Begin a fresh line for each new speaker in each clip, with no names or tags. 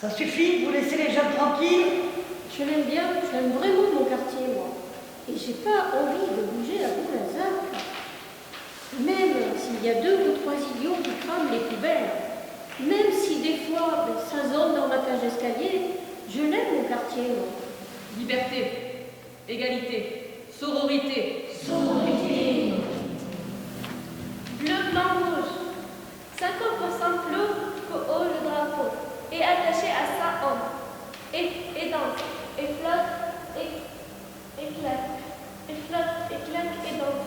Ça suffit, vous laissez les jeunes tranquilles.
Je l'aime bien, j'aime vraiment mon quartier, moi. Et j'ai pas envie de bouger à Bourg-Lazac. Même s'il y a 2 ou 3 idiots qui crament les poubelles, même si des fois ça zone dans ma cage d'escalier, je l'aime mon quartier, moi.
Liberté, égalité, sororité.
Sororité. Bleu, blanc, rouge. 50% bleu qu'au haut le drapeau. Et attaché à ça homme. Et danse. Et flotte. Et claque. Et flotte. Et claque. Et danse.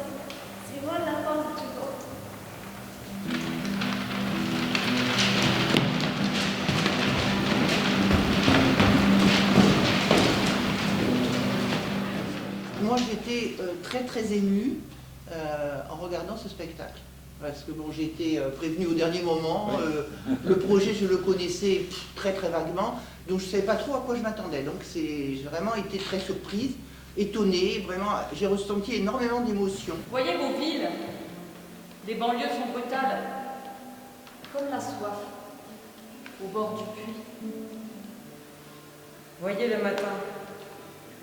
C'est moi la force du vent.
Moi, j'étais très émue en regardant ce spectacle. Parce que bon, j'ai été prévenue au dernier moment. Le projet, je le connaissais très vaguement. Donc, je ne savais pas trop à quoi je m'attendais. Donc, j'ai vraiment été très surprise, étonnée. Vraiment, j'ai ressenti énormément d'émotions.
Voyez vos villes. Les banlieues sont potables.
Comme la soif.
Au bord du puits.
Voyez le matin,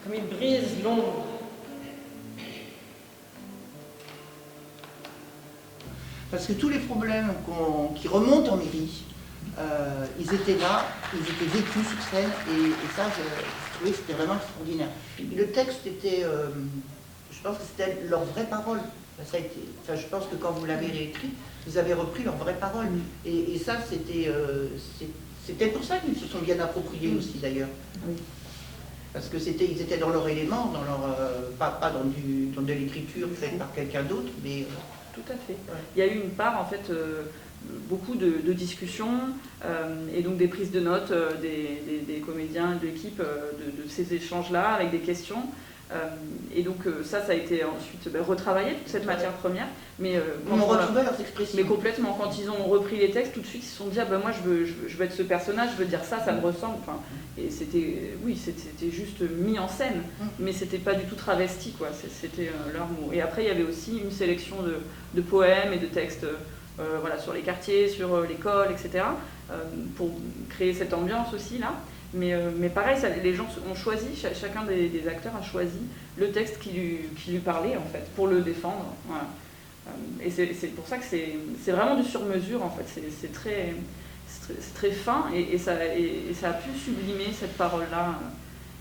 comme il brise l'ombre.
Parce que tous les problèmes qui remontent en mairie, ils étaient là, ils étaient vécus sur scène, et ça, je trouvais que c'était vraiment extraordinaire. Et le texte était, je pense que c'était leurs vraies paroles. Ça a été, enfin, je pense que quand vous l'avez réécrit, vous avez repris leurs vraies paroles. Et ça, c'était pour ça qu'ils se sont bien appropriés aussi, d'ailleurs.
Oui.
Parce que ils étaient dans leur élément, dans leur, pas dans de l'écriture faite par quelqu'un d'autre, mais...
Tout à fait.
Ouais.
Il y a eu une part, en fait, beaucoup de discussions et donc des prises de notes des comédiens, de l'équipe, de ces échanges-là avec des questions. Et donc ça a été ensuite retravaillé, toute cette matière première. Mais
on retrouvait leurs expressions.
Mais complètement, quand ils ont repris les textes, tout de suite ils se sont dit ah ben moi je veux être ce personnage, je veux dire ça me ressemble. Enfin, et c'était juste mis en scène, mais c'était pas du tout travesti quoi. C'était leur mot. Et après il y avait aussi une sélection de poèmes et de textes voilà, sur les quartiers, sur l'école, etc. Pour créer cette ambiance aussi là. Mais pareil, les gens ont choisi, chacun des acteurs a choisi le texte qui lui parlait en fait, pour le défendre. Voilà. Et c'est pour ça que c'est vraiment du sur-mesure en fait, c'est très fin et ça a pu sublimer cette parole-là.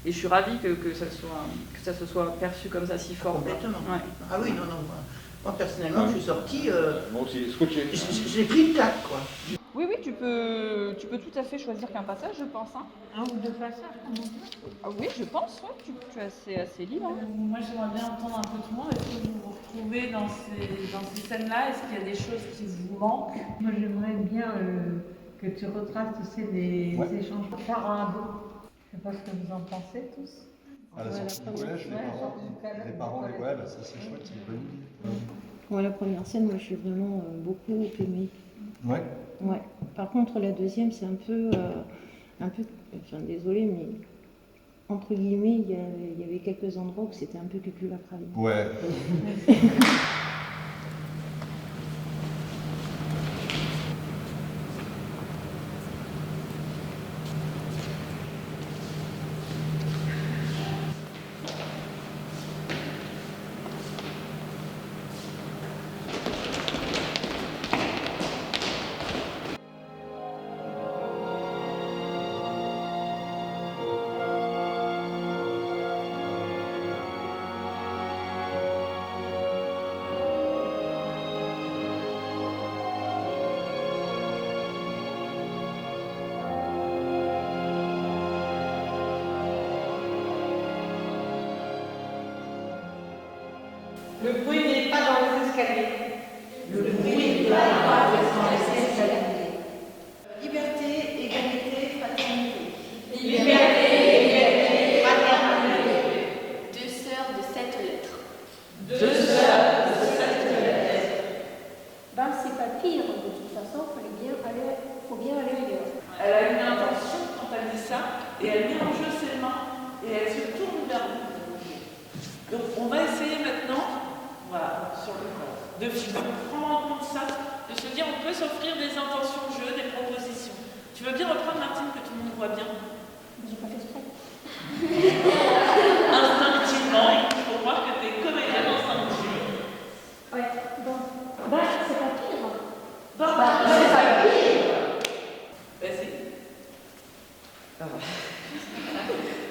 Et je suis ravie que ça se soit perçu comme ça si fort.
Complètement.
Ouais.
Ah oui, non. Moi personnellement, je suis sortie,
Moi aussi, scotché.
j'ai pris une claque quoi.
Oui, tu peux tout à fait choisir qu'un passage, je pense. Hein.
1 ou 2 passages, comme on dit.
Ah oui, je pense, ouais, tu es assez libre. Hein.
Moi, j'aimerais bien entendre un peu tout le monde. Est-ce que vous vous retrouvez dans ces scènes-là? Est-ce qu'il y a des choses qui vous manquent?
Moi, j'aimerais bien que tu retraces, tu sais, les échanges par un bout. Je ne sais pas ce que vous en pensez tous.
À la sortie du collège, les parents, ouais, bah, ça c'est chouette, c'est une bonne idée.
Ouais, la première scène, moi, je suis vraiment beaucoup aimée.
Ouais.
Ouais. Par contre, la deuxième, c'est un peu, enfin, désolée, mais entre guillemets, il y avait quelques endroits où c'était un peu cuculacravé.
Ouais.
Le bruit n'est pas dans les escaliers. Le bruit n'est pas dans les escaliers. Liberté, égalité, fraternité.
Liberté, égalité, fraternité. 2 sœurs de 7 lettres.
2 sœurs de 7 lettres.
Ben, c'est pas pire, de toute façon, faut bien aller ailleurs.
Elle a une intention quand elle dit ça, et elle met en jeu ses mains, et elle se tourne vers vous. Donc on va essayer maintenant, voilà, sur le corps, de prendre en compte ça, de se dire on peut s'offrir des intentions de jeu, des propositions. Tu Tu veux bien reprendre, Martine, que tout le monde voit bien?
J'ai pas fait exprès.
Instinctivement, il faut croire que tu es comédienne instinctive.
Ouais, bon. Bah, c'est pas pire.
Bon,
C'est pas pire.
Vas-y.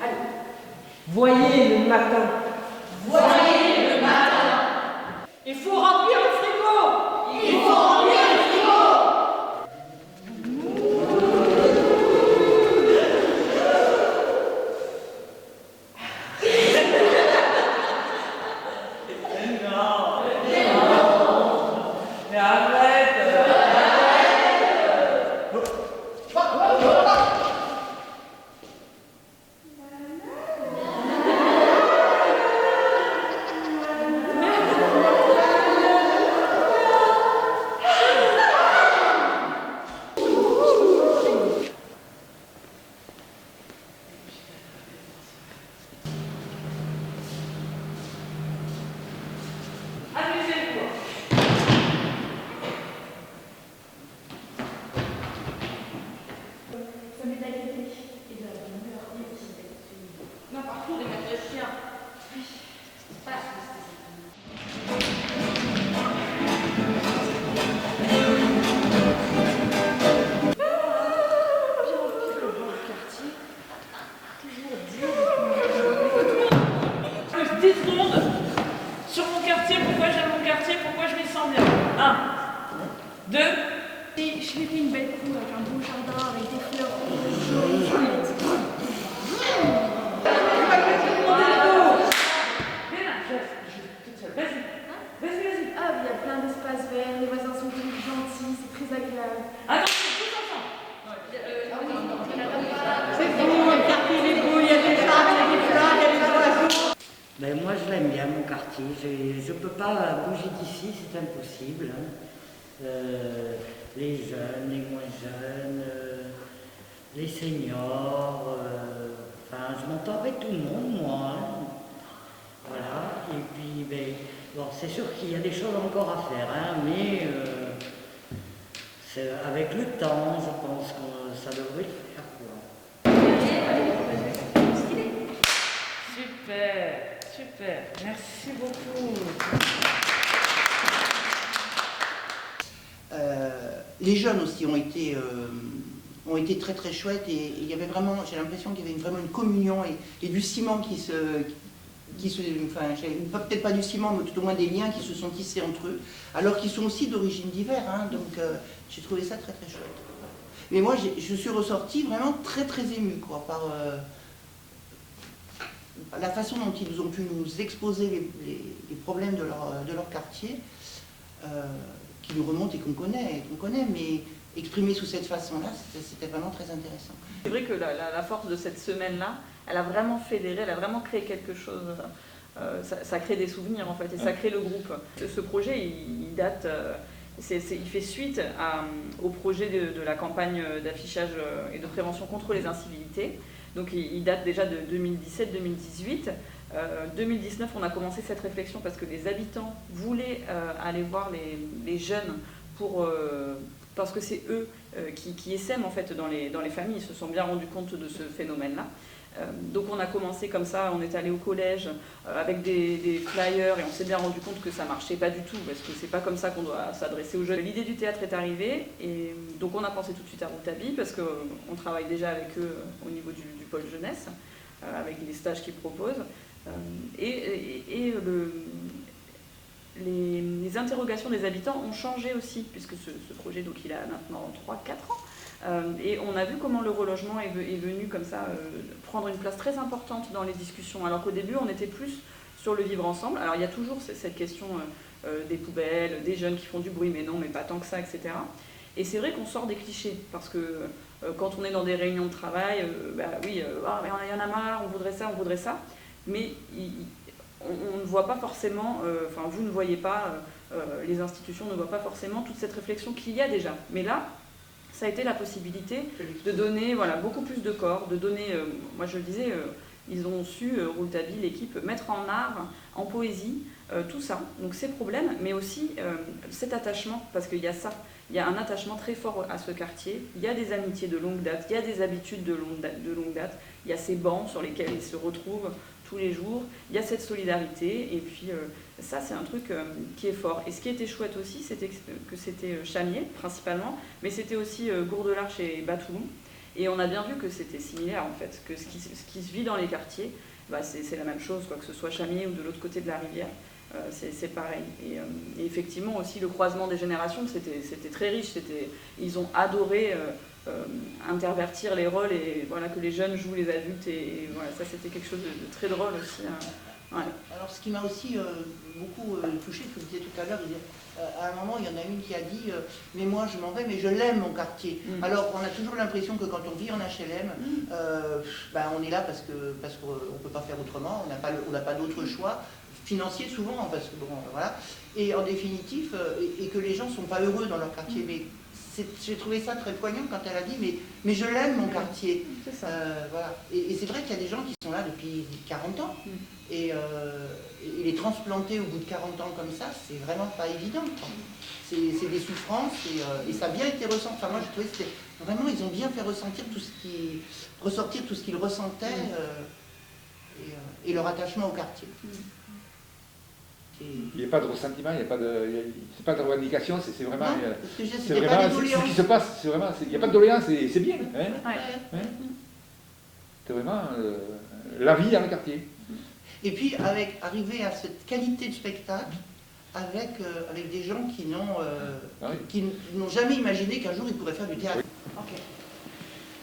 Allez. Voyez le matin.
Voyez le matin.
Il faut remplir le frigo.
Il faut remplir le frigo.
Mais arrête. Amusez-vous.
Solidarité et de la bonheur.
Non, partout, les maîtres de chien.
Plus 10 secondes sur mon quartier, pourquoi j'aime mon quartier, pourquoi je m'y sens bien. 1, 2,
Et je lui ai fait une belle cour avec un beau jardin, avec des fleurs jolies, violettes.
vas-y. Vas-y.
Ah, il y a plein d'espaces verts, les voisins sont tous gentils, c'est très agréable.
Attention, tous ensemble.
C'est beau, le quartier il est beau, il y a des arbres, il y a des fleurs, il y a des oiseaux.
Ben moi je l'aime bien mon quartier, je ne peux pas bouger d'ici, c'est impossible. Hein. Les jeunes, les moins jeunes, les seniors, enfin je m'entends avec tout le monde moi. Hein. Voilà, et puis ben, bon, c'est sûr qu'il y a des choses encore à faire, hein, mais avec le temps je pense que ça devrait le faire. Quoi.
Super, merci beaucoup.
Les jeunes aussi ont été très très chouettes et il y avait vraiment, j'ai l'impression qu'il y avait vraiment une communion et du ciment peut-être pas du ciment, mais tout au moins des liens qui se sont tissés entre eux, alors qu'ils sont aussi d'origine diverse, hein, donc j'ai trouvé ça très très chouette. Mais moi je suis ressortie vraiment très très émue quoi, par la façon dont ils ont pu nous exposer les problèmes de leur quartier, qui nous remontent et qu'on connaît, mais exprimés sous cette façon-là, c'était vraiment très intéressant.
C'est vrai que la force de cette semaine-là, elle a vraiment fédéré, elle a vraiment créé quelque chose. Ça crée des souvenirs en fait, et ça crée le groupe. Ce projet, il date, il fait suite au projet de la campagne d'affichage et de prévention contre les incivilités. Donc il date déjà de 2017-2018. 2019, on a commencé cette réflexion parce que les habitants voulaient aller voir les jeunes parce que c'est eux qui essaiment en fait dans les familles. Ils se sont bien rendus compte de ce phénomène-là. Donc on a commencé comme ça, on est allé au collège avec des flyers et on s'est bien rendu compte que ça marchait pas du tout parce que c'est pas comme ça qu'on doit s'adresser aux jeunes. L'idée du théâtre est arrivée et donc on a pensé tout de suite à Rouletabille parce qu'on travaille déjà avec eux au niveau du pôle jeunesse avec les stages qu'ils proposent les interrogations des habitants ont changé aussi puisque ce projet donc il a maintenant 3-4 ans. Et on a vu comment le relogement est venu comme ça prendre une place très importante dans les discussions, alors qu'au début on était plus sur le vivre ensemble. Alors il y a toujours cette question des poubelles, des jeunes qui font du bruit, mais non, mais pas tant que ça, etc. Et c'est vrai qu'on sort des clichés, parce que quand on est dans des réunions de travail, il y en a marre, on voudrait ça, mais on ne voit pas forcément, vous ne voyez pas, les institutions ne voient pas forcément toute cette réflexion qu'il y a déjà. Mais là, ça a été la possibilité de donner beaucoup plus de corps, de donner, moi je le disais, ils ont su, Rouletabille, l'équipe, mettre en art, en poésie, tout ça, donc ces problèmes, mais aussi cet attachement, parce qu'il y a ça, il y a un attachement très fort à ce quartier, il y a des amitiés de longue date, il y a des habitudes de longue date, il y a ces bancs sur lesquels ils se retrouvent tous les jours, il y a cette solidarité, et puis ça c'est un truc qui est fort. Et ce qui était chouette aussi, c'était que c'était Chamiers principalement, mais c'était aussi Gourdelard chez Batoulon, et on a bien vu que c'était similaire en fait, que ce qui se vit dans les quartiers, bah, c'est la même chose, quoi, que ce soit Chamiers ou de l'autre côté de la rivière. C'est pareil. Et effectivement aussi le croisement des générations, c'était très riche. Ils ont adoré intervertir les rôles et voilà, que les jeunes jouent les adultes. Et voilà, ça c'était quelque chose de très drôle aussi. Ouais.
Alors ce qui m'a aussi beaucoup touché, ce que je disais tout à l'heure, à un moment il y en a une qui a dit mais moi je m'en vais mais je l'aime mon quartier. Alors on a toujours l'impression que quand on vit en HLM, ben, on est là parce qu'on ne peut pas faire autrement, on n'a pas d'autre choix. Financier souvent, parce que bon, voilà, et en définitive, et que les gens ne sont pas heureux dans leur quartier. Mais j'ai trouvé ça très poignant quand elle a dit mais je l'aime mon quartier.
C'est ça.
Voilà. Et c'est vrai qu'il y a des gens qui sont là depuis 40 ans, et les transplanter au bout de 40 ans comme ça, c'est vraiment pas évident. C'est des souffrances, et ça a bien été ressenti. Enfin, moi, je trouvais que c'était vraiment, ils ont bien fait ressortir tout ce qu'ils ressentaient, et leur attachement au quartier.
Il n'y a pas de ressentiment, c'est pas de revendication, c'est vraiment,
c'est vraiment
ce qui se passe, il n'y a pas de doléance, c'est bien. Hein,
ouais.
Hein, c'est vraiment la vie dans le quartier.
Et puis arriver à cette qualité de spectacle avec des gens qui n'ont jamais imaginé qu'un jour ils pourraient faire du théâtre.
Oui.
Okay.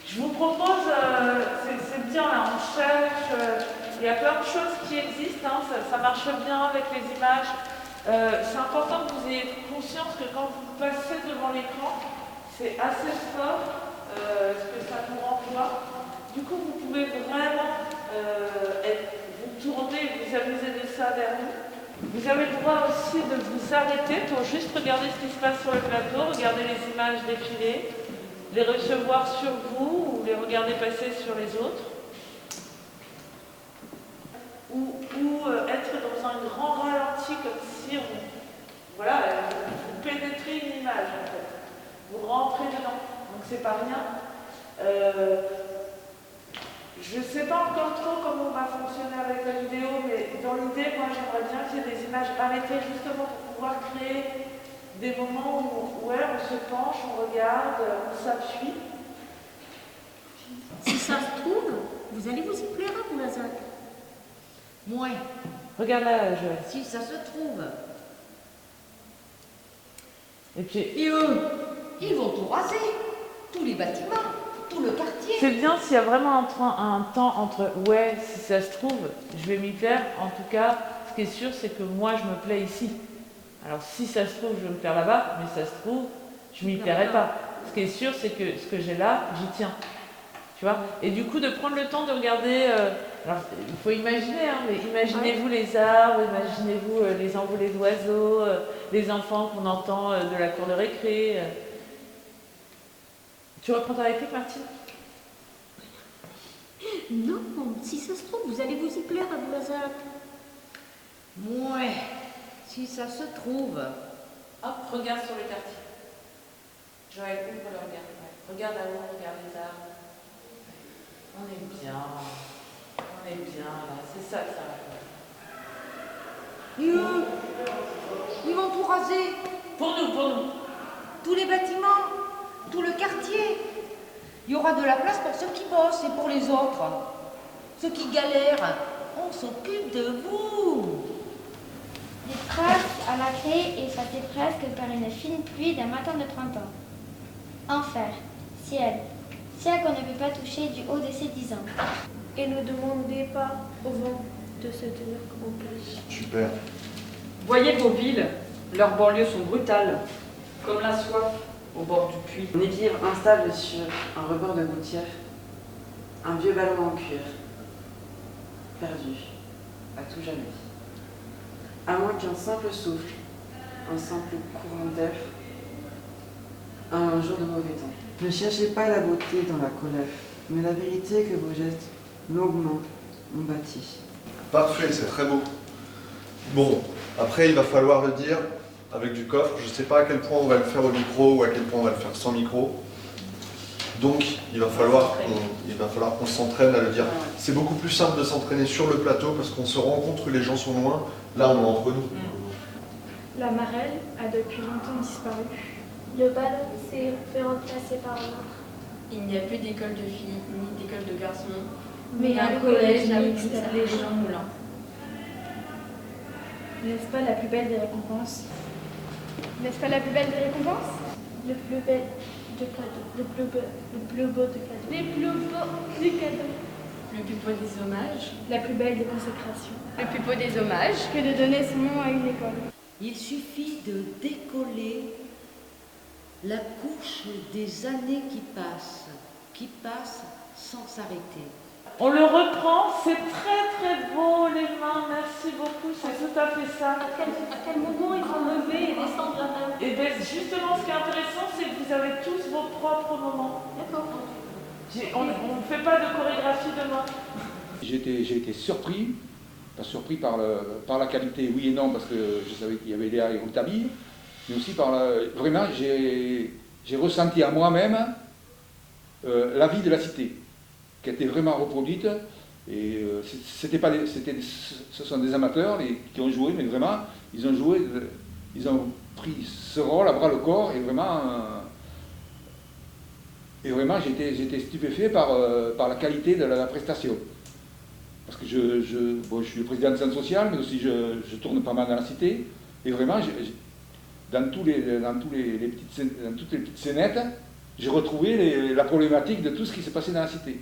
Je vous propose, c'est bien là, on cherche. Il y a plein de choses qui existent, hein, ça marche bien avec les images. C'est important que vous ayez conscience que quand vous passez devant l'écran, c'est assez fort ce que ça vous renvoie. Du coup, vous pouvez vraiment vous tourner et vous amuser de ça vers nous. Vous avez le droit aussi de vous arrêter pour juste regarder ce qui se passe sur le plateau, regarder les images défiler, les recevoir sur vous ou les regarder passer sur les autres. Ou être dans un grand ralenti comme si vous pénétrez une image en fait. Vous rentrez dedans, donc c'est pas rien. Je ne sais pas encore trop comment on va fonctionner avec la vidéo, mais dans l'idée, moi j'aimerais bien qu'il y ait des images arrêtées justement pour pouvoir créer des moments où on se penche, on regarde, on s'appuie.
Si ça se trouve, vous allez vous y plaire à Boulazac.
Ouais. Regarde là, Joël.
Si ça se trouve.
Et puis.
Et eux, ils vont tout raser. Tous les bâtiments, tout le quartier.
C'est bien s'il y a vraiment un temps entre ouais, si ça se trouve, je vais m'y plaire. En tout cas, ce qui est sûr, c'est que moi, je me plais ici. Alors, si ça se trouve, je vais me plaire là-bas, mais ça se trouve, je m'y plairai pas. Ce qui est sûr, c'est que ce que j'ai là, j'y tiens. Tu vois ? Et du coup, de prendre le temps de regarder. Alors, il faut imaginer, hein, mais imaginez-vous les arbres, imaginez-vous les envolées d'oiseaux, les enfants qu'on entend de la cour de récré. Tu reprends ta réplique, Martine ?
Non, si ça se trouve, vous allez vous y plaire à Boulazac. Ouais, si ça se trouve.
Hop, regarde sur le quartier. Joël, ouvre le regard. Ouais. Regarde là-haut, regarde les arbres.
On est bien. On est bien, là. C'est ça que ça va.
Et eux, ils vont tout raser.
Pour nous.
Tous les bâtiments, tout le quartier. Il y aura de la place pour ceux qui bossent et pour les autres. Ceux qui galèrent, on s'occupe de vous.
Des traces à la craie et ça fait presque par une fine pluie d'un matin de printemps. Enfer, ciel qu'on ne peut pas toucher du haut de ses 10 ans.
Et ne demandez pas au vent de se tenir en place.
Super.
Voyez vos villes, leurs banlieues sont brutales, comme la soif au bord du puits.
On est vivre instable sur un rebord de gouttière, un vieux ballon en cuir, perdu, à tout jamais. À moins qu'un simple souffle, un simple courant d'air, un jour de mauvais temps. Ne cherchez pas la beauté dans la colère, mais la vérité que vos gestes longuement ont bâti.
Parfait, c'est très beau. Bon, Après, il va falloir le dire avec du coffre. Je ne sais pas à quel point on va le faire au micro ou à quel point on va le faire sans micro. Donc, il va falloir qu'on s'entraîne à le dire. C'est beaucoup plus simple de s'entraîner sur le plateau parce qu'on se rencontre, les gens sont loin. Là, on est entre nous.
La marelle a depuis longtemps disparu.
Le ballon s'est fait remplacer par un autre.
Il n'y a plus d'école de filles ni d'école de garçons.
Mais
un collège mixte des Jean Moulin.
N'est-ce pas la plus belle des récompenses?
N'est-ce pas la plus belle des récompenses? Le plus bel de cadeaux. Le plus beau de cadeaux. Les plus beaux des cadeaux.
Le plus beau des hommages.
La plus belle des consécrations.
Le plus beau des hommages.
Que de donner son nom à une école.
Il suffit de décoller la couche des années qui passent sans s'arrêter.
On le reprend, c'est très très beau les mains, merci beaucoup, c'est tout à fait ça.
À quel moment il faut lever et descendre la main?
Et bien justement ce qui est intéressant c'est que vous avez tous vos propres moments.
D'accord.
On ne fait pas de chorégraphie de main.
J'ai été surpris, pas surpris par la qualité, oui et non, parce que je savais qu'il y avait Léa et Rouletabille, mais aussi vraiment j'ai ressenti à moi-même la vie de la cité, qui était vraiment reproduite, et ce sont des amateurs qui ont joué, mais vraiment, ils ont pris ce rôle à bras le corps, et vraiment j'étais stupéfait par la qualité de la prestation. Parce que je suis le président du centre social, mais aussi je tourne pas mal dans la cité, et vraiment, dans toutes les petites scénettes, j'ai retrouvé la problématique de tout ce qui s'est passé dans la cité.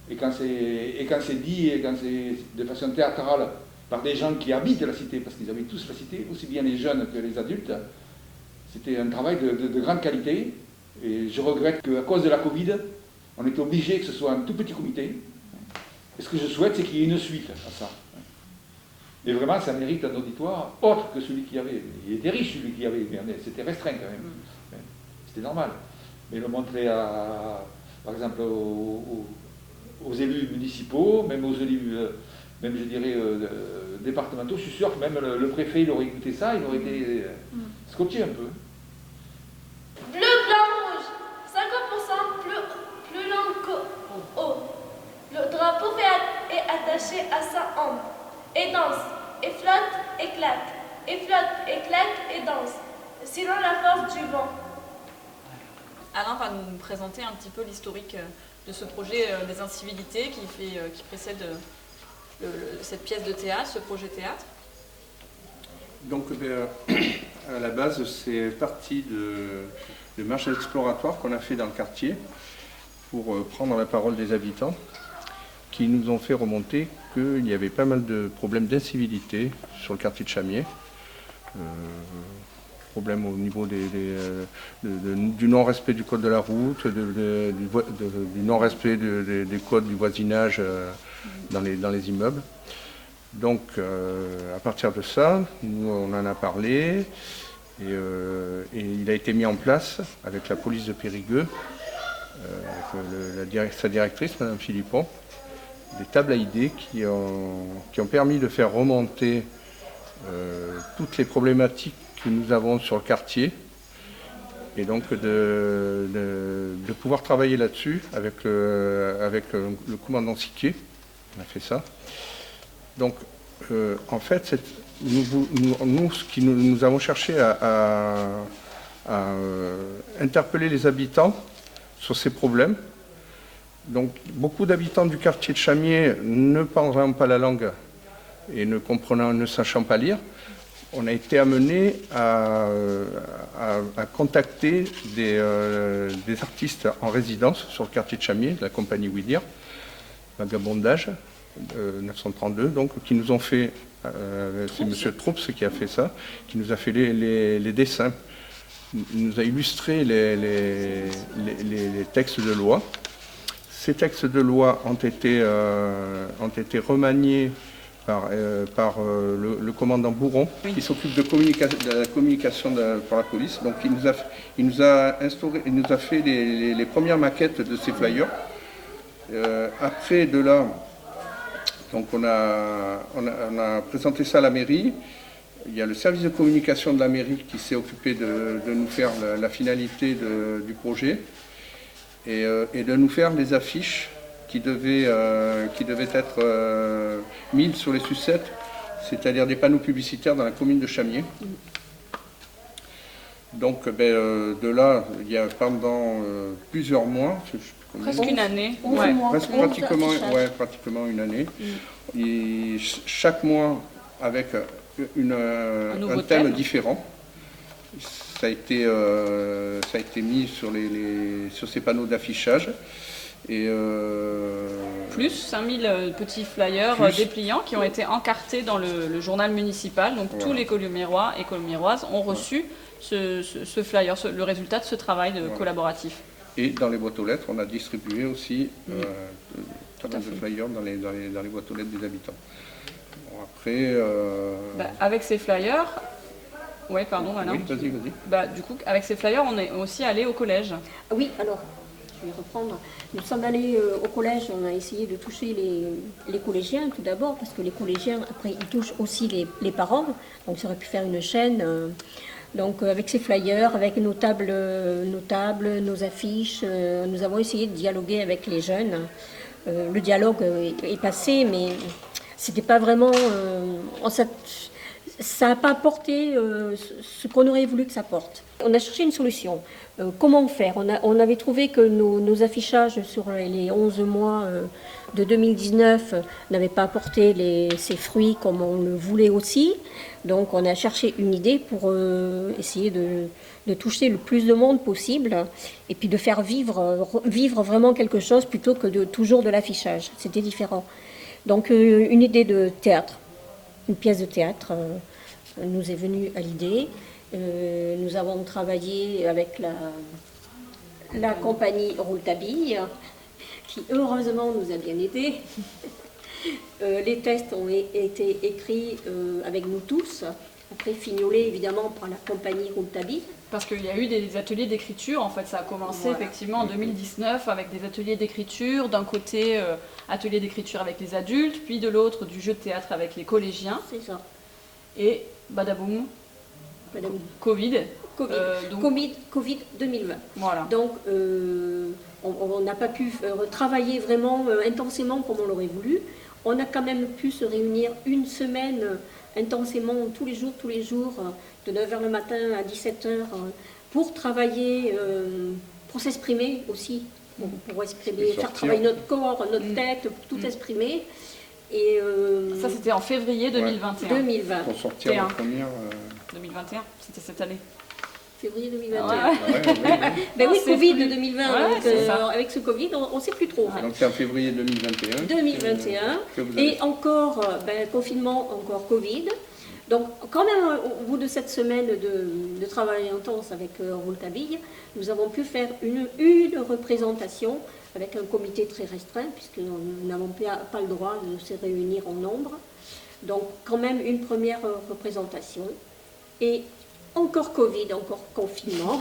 Et quand c'est dit, et quand c'est de façon théâtrale, par des gens qui habitent la cité, parce qu'ils habitent tous la cité, aussi bien les jeunes que les adultes, c'était un travail de grande qualité. Et je regrette qu'à cause de la Covid, on était obligé que ce soit un tout petit comité. Et ce que je souhaite, c'est qu'il y ait une suite à ça. Et vraiment, ça mérite un auditoire autre que celui qu'il y avait. Il était riche, celui qu'il y avait, mais c'était restreint quand même. C'était normal. Mais le montrer, par exemple, aux élus municipaux, même aux élus, même je dirais, départementaux, je suis sûr que même le préfet, il aurait écouté ça, il aurait été scotché un peu.
Bleu, blanc, rouge. 50% plus long qu'au haut. Le drapeau est attaché à sa hampe. Et danse, et flotte, éclate. Et flotte, éclate et danse. Sinon la force du vent.
Alain va nous présenter un petit peu l'historique de ce projet des incivilités qui précède cette pièce de théâtre, ce projet théâtre.
Donc à la base, c'est parti de marches exploratoires qu'on a fait dans le quartier pour prendre la parole des habitants qui nous ont fait remonter qu'il y avait pas mal de problèmes d'incivilité sur le quartier de Chamiers. Problèmes au niveau du non-respect du code de la route, du non-respect des codes du voisinage dans les immeubles. Donc à partir de ça, nous on en a parlé et il a été mis en place avec la police de Périgueux, avec sa directrice, Madame Philippon, des tables à idées qui ont permis de faire remonter toutes les problématiques que nous avons sur le quartier et donc de pouvoir travailler là-dessus avec le commandant Siquier. On a fait ça. Donc en fait, nous avons cherché à interpeller les habitants sur ces problèmes. Donc beaucoup d'habitants du quartier de Chamiers ne parlant pas la langue et ne sachant pas lire, on a été amené à contacter des artistes en résidence sur le quartier de Chamiers, de la compagnie Ouidir, Vagabondage, 932, donc, qui nous ont fait, c'est M. Troups qui a fait ça, qui nous a fait les dessins, il nous a illustré les textes de loi. Ces textes de loi ont été remaniés par le commandant Bourron, qui s'occupe de la communication pour la police. Donc il nous a fait les premières maquettes de ces flyers. Après de là, donc on a présenté ça à la mairie. il y a le service de communication de la mairie qui s'est occupé de nous faire la finalité du projet et de nous faire les affiches qui devaient être mises sur les sucettes, c'est-à-dire des panneaux publicitaires dans la commune de Chamiers. Donc de là, il y a pendant plusieurs mois,
presque une année,
pratiquement une année, et chaque mois avec un thème différent. Ça a été mis sur ces panneaux d'affichage. Et
plus 5000 petits flyers dépliants qui ont été encartés dans le journal municipal. Donc tous les Colomiérois et Colomiéroises ont reçu ce flyer, le résultat de ce travail collaboratif.
Et dans les boîtes aux lettres, on a distribué aussi pas mal de flyers dans les boîtes aux lettres des habitants. Bon, après...
avec ces flyers... Oui, pardon, Alain.
Oui, vas-y.
Du coup, avec ces flyers, on est aussi allé au collège.
Oui, alors, je vais reprendre. Nous sommes allés au collège, on a essayé de toucher les collégiens tout d'abord, parce que les collégiens, après, ils touchent aussi les parents. Donc, ça aurait pu faire une chaîne... Donc avec ces flyers, avec nos tables, nos affiches, nous avons essayé de dialoguer avec les jeunes. Le dialogue est passé, mais c'était pas vraiment... ça n'a pas apporté ce qu'on aurait voulu que ça porte. On a cherché une solution. Comment faire ? On avait trouvé que nos affichages sur les 11 mois de 2019 n'avaient pas apporté ses fruits comme on le voulait aussi. Donc on a cherché une idée pour essayer de toucher le plus de monde possible et puis de faire vivre vraiment quelque chose plutôt que toujours de l'affichage. C'était différent. Donc une idée de théâtre, une pièce de théâtre nous est venue à l'idée. Nous avons travaillé avec la compagnie Rouletabille, qui heureusement nous a bien aidés. Les tests ont été écrits avec nous tous, après fignolés évidemment par la compagnie Rouletabille.
Parce qu'il y a eu des ateliers d'écriture, en fait ça a commencé effectivement en 2019 avec des ateliers d'écriture, d'un côté atelier d'écriture avec les adultes, puis de l'autre du jeu de théâtre avec les collégiens.
C'est ça.
Et badaboum. Covid.
Covid 2020.
Voilà.
Donc, on n'a pas pu travailler vraiment intensément comme on l'aurait voulu. On a quand même pu se réunir une semaine intensément, tous les jours, de 9h le matin à 17h, pour travailler, pour s'exprimer aussi, pour exprimer, faire travailler notre corps, notre tête, tout exprimer. Et
ça, c'était en février 2021.
2020.
Pour sortir la première...
2021, c'était cette année.
Février 2021. Ben oui, Covid 2020, avec ce Covid, on ne sait plus trop.
Donc c'est en février 2021.
2021. Et encore, confinement, encore Covid. Donc quand même, au bout de cette semaine de travail intense avec Rouletabille, nous avons pu faire une représentation avec un comité très restreint, puisque nous n'avons pas le droit de se réunir en nombre. Donc quand même une première représentation. Et encore Covid, encore confinement.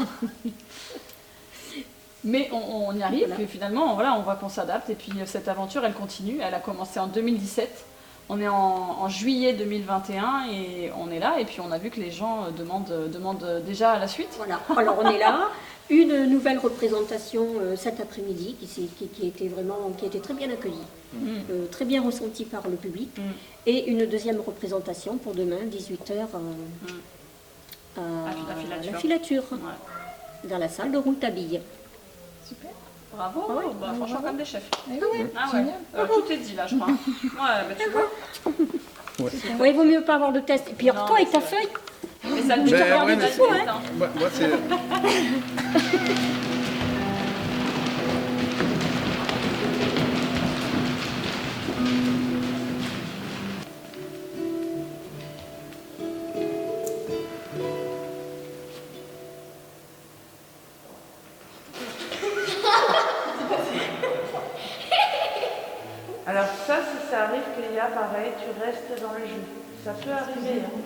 Mais on y arrive, et finalement, on voit qu'on s'adapte. Et puis cette aventure, elle continue. Elle a commencé en 2017. On est en juillet 2021 et on est là. Et puis on a vu que les gens demandent déjà la suite.
Voilà, alors on est là. Une nouvelle représentation cet après-midi qui a été très bien accueillie, très bien ressentie par le public. Et une deuxième représentation pour demain, 18h. À la filature, dans la salle de Rouletabille.
Super, bravo, franchement comme des chefs.
Tout
est dit là, je crois. Tu vois.
Ouais, il vaut mieux pas avoir de test. Et puis alors, toi avec ta feuille,
mais ça le dit hein.
Moi, c'est...
Alors ça, si ça arrive qu'il y a pareil, tu restes dans le jeu. Ça peut arriver. Hein.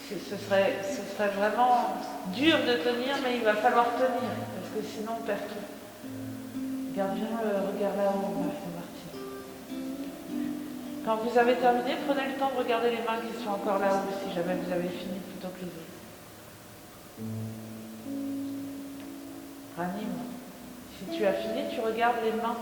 Ce serait vraiment dur de tenir, mais il va falloir tenir, parce que sinon on perd tout. Regarde bien le regard là-haut, Martine. Quand vous avez terminé, prenez le temps de regarder les mains qui sont encore là-haut, si jamais vous avez fini plutôt que les autres. Ranime, si tu as fini, tu regardes les mains.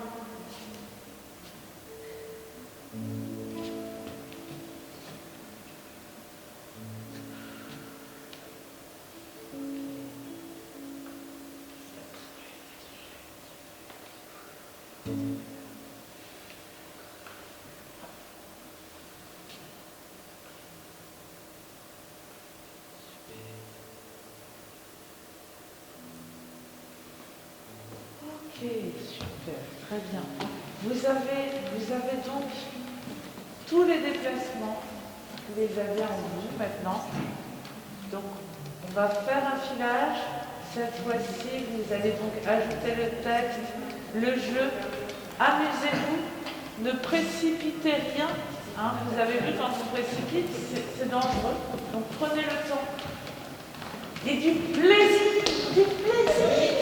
Ok, super, très bien. Vous avez donc tous les déplacements, vous les avez en vue maintenant. Donc, on va faire un filage. Cette fois-ci, vous allez donc ajouter le texte, le jeu. Amusez-vous, ne précipitez rien. Hein. Vous avez vu, quand on précipite, c'est dangereux. Donc, prenez le temps. Et du plaisir, du plaisir.